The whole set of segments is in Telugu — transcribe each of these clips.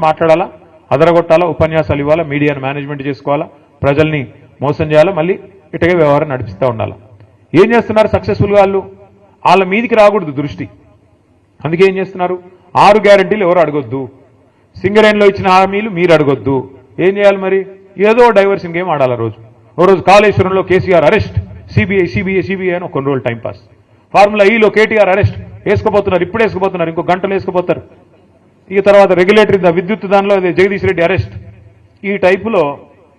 మాట్లాడాలా, అదరగొట్టాలా, ఉపన్యాసాలు ఇవ్వాలా, మీడియాను మేనేజ్మెంట్ చేసుకోవాలా, ప్రజల్ని మోసం చేయాలా, మళ్ళీ ఇటగే వ్యవహారం నడిపిస్తూ ఉండాలి. ఏం చేస్తున్నారు సక్సెస్ఫుల్గా వాళ్ళ మీదికి రాకూడదు దృష్టి. అందుకే ఏం చేస్తున్నారు, 6 గ్యారెంటీలు ఎవరు అడగొద్దు, సింగరేణిలో ఇచ్చిన హామీలు మీరు అడగొద్దు. ఏం చేయాలి మరి, ఏదో డైవర్షన్ గేమ్ ఆడాలి. ఓ రోజు కాళేశ్వరంలో కేసీఆర్ అరెస్ట్, సిబిఐ అని కొన్ని రోజులు టైంపాస్. ఫార్ములా ఈలో కేటీఆర్ అరెస్ట్, వేసుకుపోతున్నారు, ఇప్పుడు వేసుకుపోతున్నారు, ఇంకో గంటలు వేసుకుపోతారు. ఇక తర్వాత రెగ్యులేటరీ విద్యుత్ దానిలో జగదీష్ రెడ్డి అరెస్ట్. ఈ టైపులో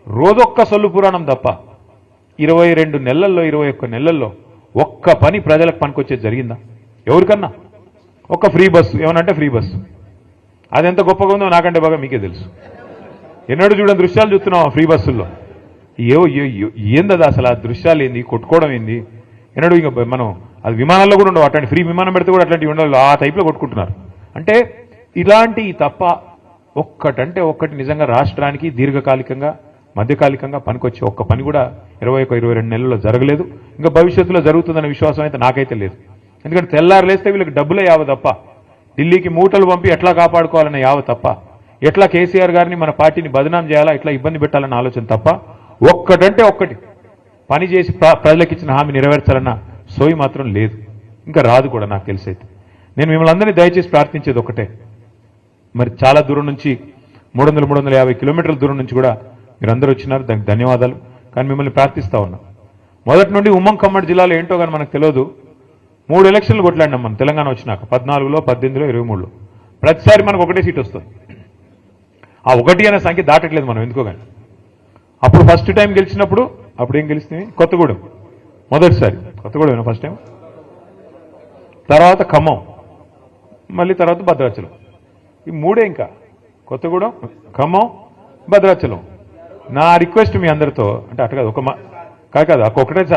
రోజొక్క సొల్లు పురాణం తప్ప 22 నెలల్లో 21 నెలల్లో ఒక్క పని ప్రజలకు పనికొచ్చేది జరిగిందా ఎవరికన్నా? ఒక్క ఫ్రీ బస్సు, ఏమనంటే ఫ్రీ బస్సు, అది ఎంత గొప్పగా ఉందో నాకంటే బాగా మీకే తెలుసు. ఎన్నడూ చూడని దృశ్యాలు చూస్తున్నాం ఫ్రీ బస్సుల్లో. ఏందది అసలు, ఆ దృశ్యాలు ఏంది, కొట్టుకోవడం ఏంది, ఎన్నడూ ఇంకా మనం అది విమానాల్లో కూడా ఉండవు. అట్లాంటి ఫ్రీ విమానం పెడితే కూడా అట్లాంటివి ఉండాలి, ఆ టైప్లో కొట్టుకుంటున్నారు. అంటే ఇలాంటి తప్ప ఒక్కటంటే ఒక్కటి నిజంగా రాష్ట్రానికి దీర్ఘకాలికంగా మధ్యకాలికంగా పనికొచ్చే ఒక్క పని కూడా 21-22 నెలల్లో జరగలేదు. ఇంకా భవిష్యత్తులో జరుగుతుందనే విశ్వాసం అయితే నాకైతే లేదు. ఎందుకంటే తెల్లారు లేస్తే వీళ్ళకి డబ్బులే యావ తప్ప, ఢిల్లీకి మూటలు పంపి ఎట్లా కాపాడుకోవాలనే యావ తప్ప, ఎట్లా కేసీఆర్ గారిని మన పార్టీని బదనాం చేయాలా, ఎట్లా ఇబ్బంది పెట్టాలన్న ఆలోచన తప్ప ఒక్కటంటే ఒక్కటి పని చేసి ప్రజలకు ఇచ్చిన హామీ నెరవేర్చాలన్న సోయి మాత్రం లేదు, ఇంకా రాదు కూడా నాకు తెలిసైతే. నేను మిమ్మల్ని అందరినీ దయచేసి ప్రార్థించేది ఒకటే, మరి చాలా దూరం నుంచి 300-350 కిలోమీటర్ల దూరం నుంచి కూడా మీరందరూ వచ్చినారు, దానికి ధన్యవాదాలు. కానీ మిమ్మల్ని ప్రార్థిస్తా ఉన్నా, మొదటి నుండి ఉమ్మడి ఖమ్మం జిల్లాలో ఏంటో కానీ మనకు తెలియదు, 3 ఎలక్షన్లు కొట్లాడినాం మనం తెలంగాణ వచ్చినాక, 14లో, 18లో, 23లో. ప్రతిసారి మనకు ఒకటే సీట్ వస్తుంది. ఆ 1 అనే సంఖ్య దాటట్లేదు మనం ఎందుకో కానీ. అప్పుడు ఫస్ట్ టైం గెలిచినప్పుడు అప్పుడు ఏం గెలిస్తుంది, కొత్తగూడెం మొదటిసారి, కొత్తగూడెం ఫస్ట్ టైం, తర్వాత ఖమ్మం, మళ్ళీ తర్వాత భద్రాచలం. ఈ 3 ఇంకా కొత్తగూడెం, ఖమ్మం, భద్రాచలం. నా రిక్వెస్ట్ మీ అందరితో, అంటే అట్లా కాదు, కాదు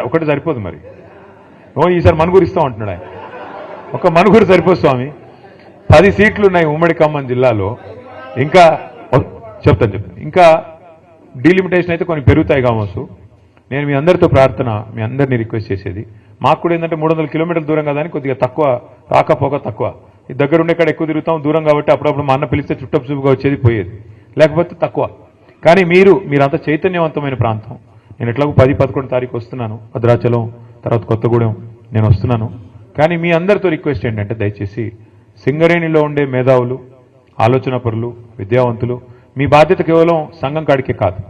ఒకటే సరిపోదు మరి. ఈసారి మనుగురు ఇస్తాం అంటున్నాడు ఆయన, ఒక మనుగురు సరిపోదు స్వామి. 10 సీట్లు ఉన్నాయి ఉమ్మడి ఖమ్మం జిల్లాలో. ఇంకా చెప్తాను ఇంకా డీలిమిటేషన్ అయితే కొన్ని పెరుగుతాయి కావచ్చు. నేను మీ అందరితో ప్రార్థన, మీ అందరినీ రిక్వెస్ట్ చేసేది, మాకు కూడా ఏంటంటే 300 కిలోమీటర్ల దూరం కదా అని కొద్దిగా తక్కువ, రాకపోక తక్కువ. ఈ దగ్గర ఉండే కాడ ఎక్కువ తిరుగుతాం, దూరం కాబట్టి అప్పుడప్పుడు మా అన్న పిలిస్తే చుట్టపు చూపుగా వచ్చేది పోయేది, లేకపోతే తక్కువ. కానీ మీరంతా చైతన్యవంతమైన ప్రాంతం. నేను ఎట్లాగో 10-11 తారీఖు వస్తున్నాను, భద్రాచలం తర్వాత కొత్తగూడెం నేను వస్తున్నాను. కానీ మీ అందరితో రిక్వెస్ట్ ఏంటంటే దయచేసి సింగరేణిలో ఉండే మేధావులు, ఆలోచన పరులు, విద్యావంతులు, మీ బాధ్యత కేవలం సంఘం కాడికే కాదు,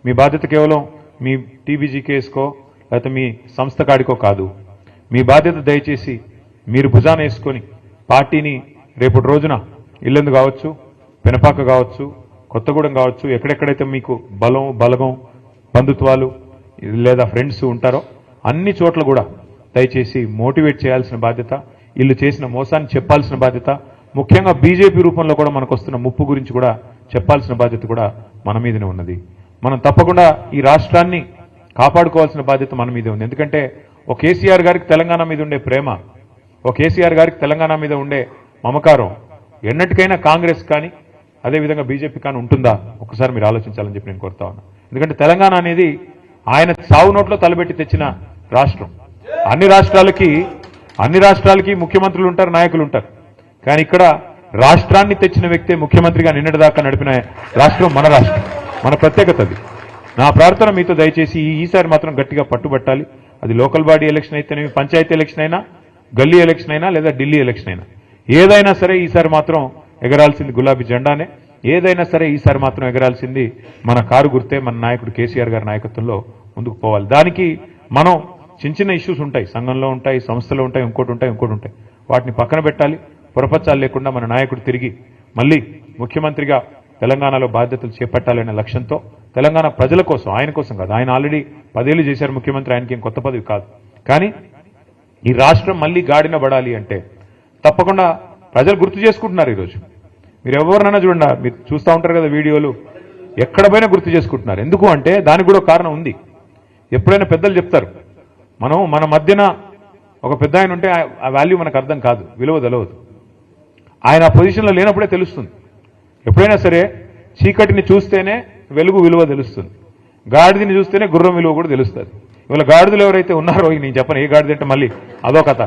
మీ బాధ్యత కేవలం మీ టీబీజీ కేసుకో లేకపోతే మీ సంస్థ కాడికో కాదు. మీ బాధ్యత దయచేసి మీరు భుజాన వేసుకొని పార్టీని రేపటి రోజున ఇల్లందు కావచ్చు, పెనపాక కావచ్చు, కొత్తగూడెం కావచ్చు, ఎక్కడెక్కడైతే మీకు బలగం బంధుత్వాలు లేదా ఫ్రెండ్స్ ఉంటారో అన్ని చోట్ల కూడా దయచేసి మోటివేట్ చేయాల్సిన బాధ్యత, వీళ్ళు చేసిన మోసాన్ని చెప్పాల్సిన బాధ్యత, ముఖ్యంగా బీజేపీ రూపంలో కూడా మనకు వస్తున్న ముప్పు గురించి కూడా చెప్పాల్సిన బాధ్యత కూడా మన మీదనే ఉన్నది. మనం తప్పకుండా ఈ రాష్ట్రాన్ని కాపాడుకోవాల్సిన బాధ్యత మన మీదే ఉంది. ఎందుకంటే ఒక కేసీఆర్ గారికి తెలంగాణ మీద ఉండే ప్రేమ, ఒక కేసీఆర్ గారికి తెలంగాణ మీద ఉండే మమకారం ఎన్నటికైనా కాంగ్రెస్ కానీ అదేవిధంగా బీజేపీ కానీ ఉంటుందా ఒకసారి మీరు ఆలోచించాలని చెప్పి నేను కోరుతా ఉన్నా. ఎందుకంటే తెలంగాణ అనేది ఆయన సావు నోట్లో తలబెట్టి తెచ్చిన రాష్ట్రం. అన్ని రాష్ట్రాలకి ముఖ్యమంత్రులు ఉంటారు, నాయకులు ఉంటారు. కానీ ఇక్కడ రాష్ట్రాన్ని తెచ్చిన వ్యక్తే ముఖ్యమంత్రిగా నిన్నటిదాకా నడిపిన రాష్ట్రం మన రాష్ట్రం, మన ప్రత్యేకత అది. నా ప్రార్థన మీతో దయచేసి ఈసారి మాత్రం గట్టిగా పట్టుబట్టాలి. అది లోకల్ బాడీ ఎలక్షన్ అయితేనేమి, పంచాయతీ ఎలక్షన్ అయినా, గల్లీ ఎలక్షన్ అయినా లేదా ఢిల్లీ ఎలక్షన్ అయినా, ఏదైనా సరే ఈసారి మాత్రం ఎగరాల్సింది గులాబీ జెండానే. ఏదైనా సరే ఈసారి మాత్రం ఎగరాల్సింది మన కారు గుర్తే, మన నాయకుడు కేసీఆర్ గారి నాయకత్వంలో ముందుకు పోవాలి. దానికి మనం చిన్న ఇష్యూస్ ఉంటాయి, సంఘంలో ఉంటాయి, సంస్థలో ఉంటాయి, ఇంకోటి ఉంటాయి, వాటిని పక్కన పెట్టాలి. పొరపచ్చాలు లేకుండా మన నాయకుడు తిరిగి మళ్ళీ ముఖ్యమంత్రిగా తెలంగాణలో బాధ్యతలు చేపట్టాలనే లక్ష్యంతో తెలంగాణ ప్రజల కోసం, ఆయన కోసం కాదు, ఆయన ఆల్రెడీ 10 ఏళ్ళు చేశారు ముఖ్యమంత్రి, ఆయనకి ఏం కొత్త పదవి కాదు. కానీ ఈ రాష్ట్రం మళ్ళీ గాడిన పడాలి అంటే తప్పకుండా ప్రజలు గుర్తు చేసుకుంటున్నారు. ఈరోజు మీరు ఎవరినైనా చూడండి, మీరు చూస్తూ ఉంటారు కదా వీడియోలు, ఎక్కడ పోయినా గుర్తు చేసుకుంటున్నారు. ఎందుకు అంటే దానికి కూడా కారణం ఉంది. ఎప్పుడైనా పెద్దలు చెప్తారు, మన మధ్యన ఒక పెద్ద ఆయన ఉంటే ఆ వాల్యూ మనకు అర్థం కాదు, విలువ తెలవదు. ఆయన ఆ పొజిషన్లో లేనప్పుడే తెలుస్తుంది. ఎప్పుడైనా సరే చీకటిని చూస్తేనే వెలుగు విలువ తెలుస్తుంది, గాడిదని చూస్తేనే గుర్రం విలువ కూడా తెలుస్తుంది. ఇవాళ గాడిదలు ఎవరైతే ఉన్నారో, నేను చెప్పను ఏ గాడిద అంటే మళ్ళీ అదో కథ,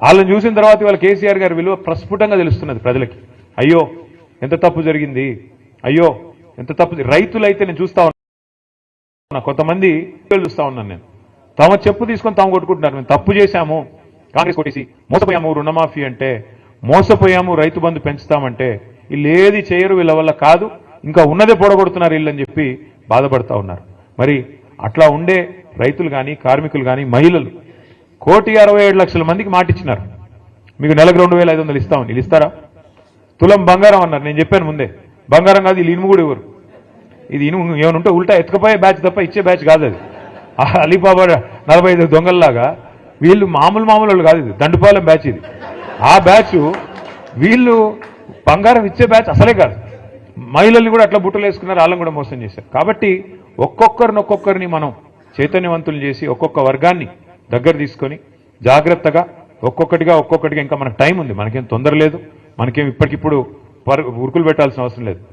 వాళ్ళని చూసిన తర్వాత ఇవాళ కేసీఆర్ గారి విలువ ప్రస్ఫుటంగా తెలుస్తున్నది ప్రజలకి. అయ్యో ఎంత తప్పు జరిగింది, అయ్యో ఎంత తప్పు. రైతులైతే నేను చూస్తా ఉన్నా, కొంతమంది చూస్తా ఉన్నాను నేను, తమ చెప్పు తీసుకొని తాము కొట్టుకుంటున్నారు. మేము తప్పు చేశాము, కాంగ్రెస్ కొట్టేసి మోసపోయాము, రుణమాఫీ అంటే మోసపోయాము, రైతు బంధు పెంచుతామంటే వీళ్ళు ఏది చేయరు, వీళ్ళ వల్ల కాదు, ఇంకా ఉన్నదే పొడగొడుతున్నారు వీళ్ళని చెప్పి బాధపడతా ఉన్నారు. మరి అట్లా ఉండే రైతులు కానీ, కార్మికులు కానీ, మహిళలు 1,67,00,000 మందికి మాటిచ్చినారు, మీకు నెలకు 2,500 ఇస్తామని. వీళ్ళు ఇస్తారా? తులం బంగారం అన్నారు. నేను చెప్పాను ముందే, బంగారం కాదు, వీళ్ళు ఇనుము కూడా ఇవ్వరు. ఇది ఇనుము ఏమైనా ఉంటే ఉల్టా ఎత్తుకపోయే బ్యాచ్ తప్ప ఇచ్చే బ్యాచ్ కాదు అది. అలీబాబా 45 దొంగల్లాగా వీళ్ళు మామూలు వాళ్ళు కాదు, ఇది దండుపాలెం బ్యాచ్ ఇది. ఆ బ్యాచ్ వీళ్ళు బంగారం ఇచ్చే బ్యాచ్ అసలే కాదు. మహిళల్ని కూడా అట్లా బుట్టలు వేసుకున్నారు, వాళ్ళని కూడా మోసం చేశారు. కాబట్టి ఒక్కొక్కరిని మనం చైతన్యవంతులు చేసి ఒక్కొక్క వర్గాన్ని దగ్గర తీసుకొని జాగ్రత్తగా ఒక్కొక్కటిగా ఇంకా మనకు టైం ఉంది, మనకేం తొందర లేదు, మనకేం ఇప్పటికిప్పుడు ఉరుకులు పెట్టాల్సిన అవసరం లేదు.